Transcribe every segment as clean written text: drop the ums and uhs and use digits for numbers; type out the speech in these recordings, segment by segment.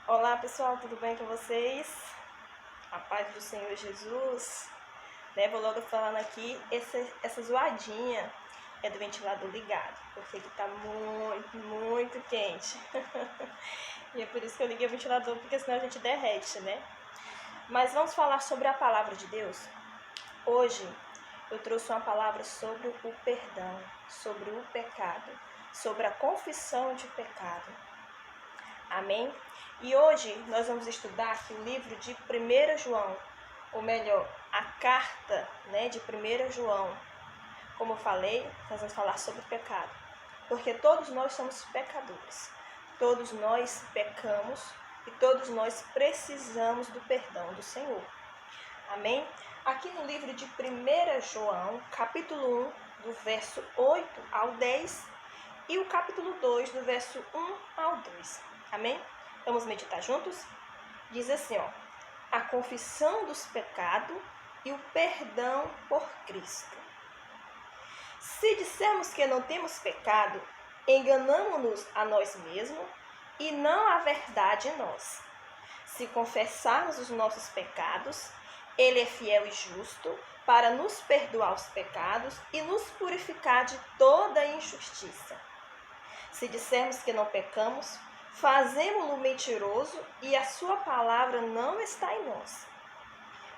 Olá pessoal, tudo bem com vocês? A paz do Senhor Jesus. Vou logo falando aqui, essa zoadinha é do ventilador ligado, porque ele tá muito quente. E é por isso que eu liguei o ventilador, porque senão a gente derrete, né? Mas vamos falar sobre a palavra de Deus? Hoje eu trouxe uma palavra sobre o perdão, sobre o pecado, sobre a confissão de pecado. Amém? E hoje nós vamos estudar aqui o livro de 1 João, ou melhor, a carta de 1 João. Como eu falei, nós vamos falar sobre o pecado, porque todos nós somos pecadores, todos nós pecamos e todos nós precisamos do perdão do Senhor. Amém? Aqui no livro de 1 João, capítulo 1, do verso 8 ao 10, e o capítulo 2, do verso 1 ao 2. Amém? Vamos meditar juntos? Diz assim, a confissão dos pecados e o perdão por Cristo. Se dissermos que não temos pecado, enganamo-nos a nós mesmos e não há verdade em nós. Se confessarmos os nossos pecados, Ele é fiel e justo para nos perdoar os pecados e nos purificar de toda injustiça. Se dissermos que não pecamos, fazemo-lo mentiroso e a sua palavra não está em nós.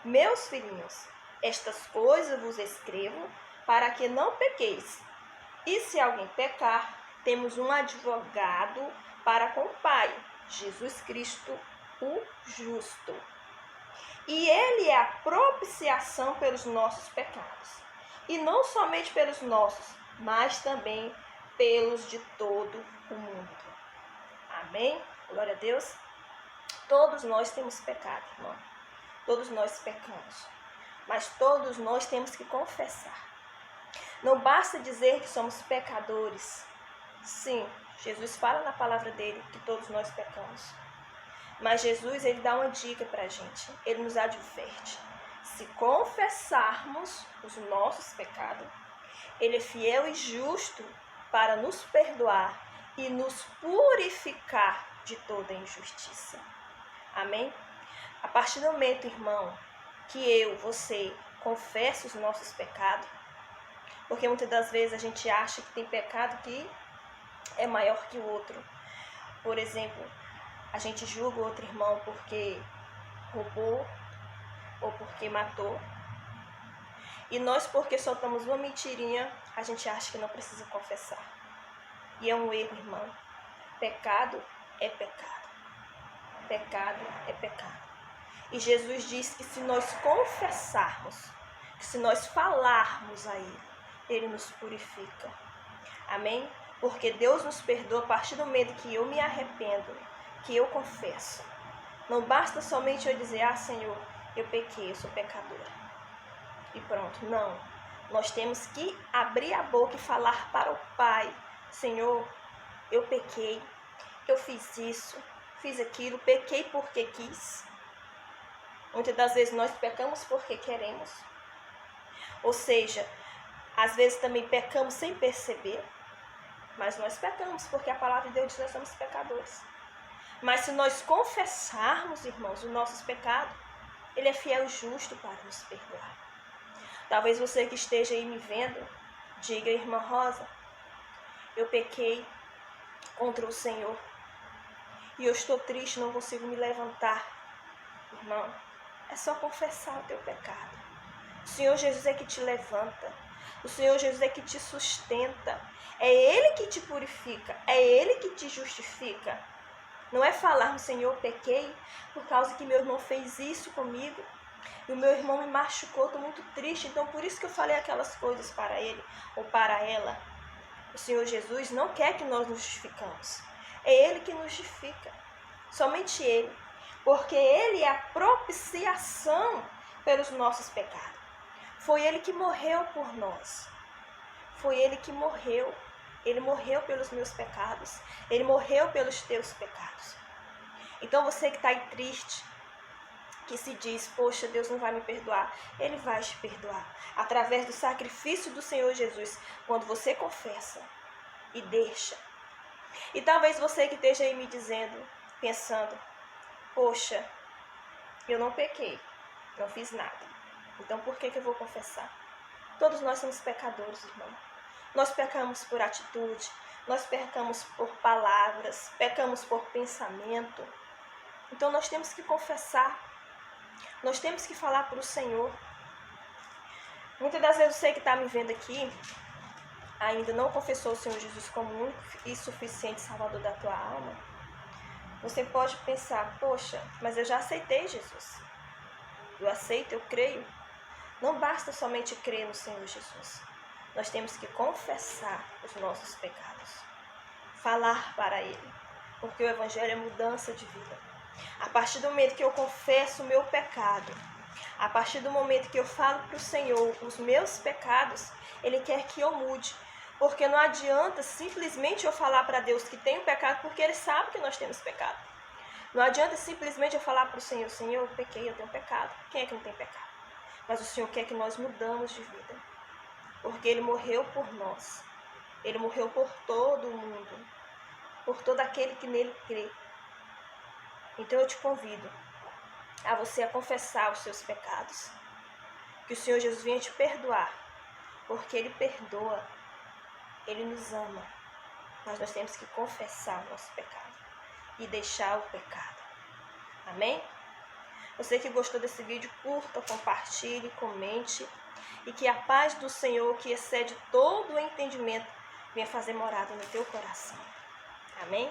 Meus filhinhos, estas coisas vos escrevo para que não pequeis. E se alguém pecar, temos um advogado para com o Pai, Jesus Cristo, o justo. E ele é a propiciação pelos nossos pecados. E não somente pelos nossos, mas também pelos de todo o mundo. Amém? Glória a Deus. Todos nós temos pecado, irmão. Todos nós pecamos. Mas todos nós temos que confessar. Não basta dizer que somos pecadores. Sim, Jesus fala na palavra dele que todos nós pecamos. Mas Jesus, ele dá uma dica para a gente. Ele nos adverte. Se confessarmos os nossos pecados, Ele é fiel e justo para nos perdoar e nos purificar de toda injustiça. Amém? A partir do momento, irmão, que você confessa os nossos pecados, porque muitas das vezes a gente acha que tem pecado que é maior que o outro. Por exemplo, a gente julga o outro irmão porque roubou ou porque matou. E nós, porque soltamos uma mentirinha, a gente acha que não precisa confessar. E é um erro, irmão. Pecado é pecado. Pecado é pecado. E Jesus diz que se nós confessarmos, que se nós falarmos a Ele, Ele nos purifica. Amém? Porque Deus nos perdoa a partir do momento que eu me arrependo, que eu confesso. Não basta somente eu dizer, Senhor, eu pequei, eu sou pecadora. E pronto, não. Nós temos que abrir a boca e falar para o Pai, Senhor, eu pequei, eu fiz isso, fiz aquilo, pequei porque quis. Muitas das vezes nós pecamos porque queremos. Ou seja, às vezes também pecamos sem perceber, mas nós pecamos porque a palavra de Deus diz que nós somos pecadores. Mas se nós confessarmos, irmãos, os nossos pecados, Ele é fiel e justo para nos perdoar. Talvez você que esteja aí me vendo, diga, irmã Rosa, eu pequei contra o Senhor e eu estou triste, não consigo me levantar. Irmão, é só confessar o teu pecado. O Senhor Jesus é que te levanta. O Senhor Jesus é que te sustenta. É Ele que te purifica. É Ele que te justifica. Não é falar, Senhor, eu pequei por causa que meu irmão fez isso comigo. E o meu irmão me machucou, estou muito triste. Então por isso que eu falei aquelas coisas para ele ou para ela. O Senhor Jesus não quer que nós nos justificamos. É Ele que nos justifica. Somente Ele. Porque Ele é a propiciação pelos nossos pecados. Foi Ele que morreu por nós. Foi Ele que morreu. Ele morreu pelos meus pecados. Ele morreu pelos teus pecados. Então você que está aí triste, que se diz, poxa, Deus não vai me perdoar. Ele vai te perdoar. Através do sacrifício do Senhor Jesus. Quando você confessa e deixa. E talvez você que esteja aí me dizendo, pensando, poxa, eu não pequei, não fiz nada. Então por que eu vou confessar? Todos nós somos pecadores, irmão. Nós pecamos por atitude, nós pecamos por palavras, pecamos por pensamento. Então nós temos que confessar, nós temos que falar para o Senhor. Muitas das vezes você que está me vendo aqui, ainda não confessou o Senhor Jesus como único e suficiente Salvador da tua alma. Você pode pensar, poxa, mas eu já aceitei Jesus. Eu aceito, eu creio. Não basta somente crer no Senhor Jesus. Nós temos que confessar os nossos pecados. Falar para Ele. Porque o Evangelho é mudança de vida. A partir do momento que eu confesso o meu pecado, a partir do momento que eu falo para o Senhor os meus pecados, Ele quer que eu mude. Porque não adianta simplesmente eu falar para Deus que tenho pecado, porque Ele sabe que nós temos pecado. Não adianta simplesmente eu falar para o Senhor, Senhor, eu pequei, eu tenho pecado. Quem é que não tem pecado? Mas o Senhor quer que nós mudamos de vida. Porque Ele morreu por nós. Ele morreu por todo mundo. Por todo aquele que nele crê. Então eu te convido a você a confessar os seus pecados. Que o Senhor Jesus venha te perdoar. Porque Ele perdoa. Ele nos ama. Mas nós temos que confessar o nosso pecado. E deixar o pecado. Amém? Você que gostou desse vídeo, curta, compartilhe, comente. E que a paz do Senhor, que excede todo o entendimento, venha fazer morada no teu coração. Amém?